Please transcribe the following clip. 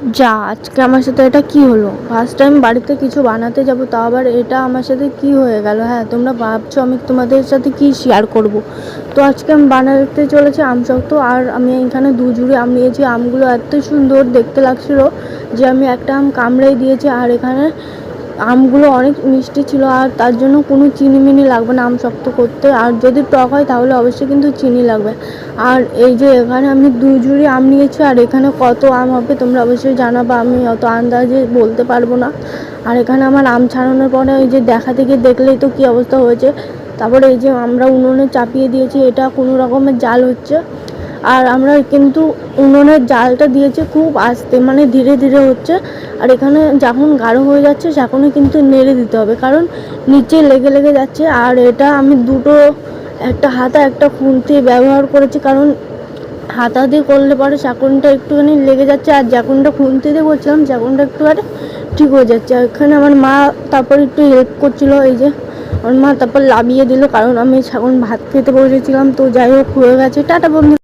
যা আজকে আমার সাথে এটা কি হলো? ফার্স্ট টাইম বাড়িতে কিছু বানাতে যাব, তাও আবার এটা আমার সাথে কি হয়ে গেল? হ্যাঁ, তোমরা ভাবছো আমি তোমাদের সাথে কি শেয়ার করব। তো আজকে আমি বানাতে চলেছি আম শক্ত, আর আমি এখানে 2 ঝুড়ি আম নিয়েছি। আমগুলো এত সুন্দর দেখতে লাগছিল যে আমি একটা আম কামড়েই দিয়েছি। আর এখানে আমগুলো অনেক মিষ্টি ছিল, আর তার জন্য কোনো চিনি মিনি লাগবে না আম শক্ত করতে। আর যদি টক হয় তাহলে অবশ্যই কিন্তু চিনি লাগবে। আর এই যে এখানে আমি 2 ঝুড়ি আম নিয়েছি, আর এখানে কত আম হবে তোমরা অবশ্যই জানাবা, আমি অত আন্দাজে বলতে পারবো না। আর এখানে আমার আম ছাড়ানোর পরে এই যে দেখা থেকে দেখলেই তো কী অবস্থা হয়েছে। তারপরে এই যে আমরা উনুনে চাপিয়ে দিয়েছি, এটা কোনো রকমের জাল হচ্ছে। আর আমরা কিন্তু উনুনের জালটা দিয়েছি খুব আস্তে, মানে ধীরে ধীরে হচ্ছে। আর এখানে যখন গাঢ় হয়ে যাচ্ছে তখনই কিন্তু নেড়ে দিতে হবে, কারণ নিচে লেগে লেগে যাচ্ছে। আর এটা আমি দুটো, একটা হাতা একটা খুন্তি ব্যবহার করেছি, কারণ হাতা দিয়ে করলে পরে চাকুনটা একটুখানি লেগে যাচ্ছে, আর চাকুনটা খুন্তি দিয়ে করছিলাম চাকুনটা একটুখানি ঠিক হয়ে যাচ্ছে। আর এখানে আমার মা তারপর একটু হেল্প করছিল, এই যে আমার মা তারপর লাবিয়ে দিল, কারণ আমি এখন ভাত খেতে বসেছিলাম। তো যাই হোক হয়ে গেছে, টাটা বন্ধু।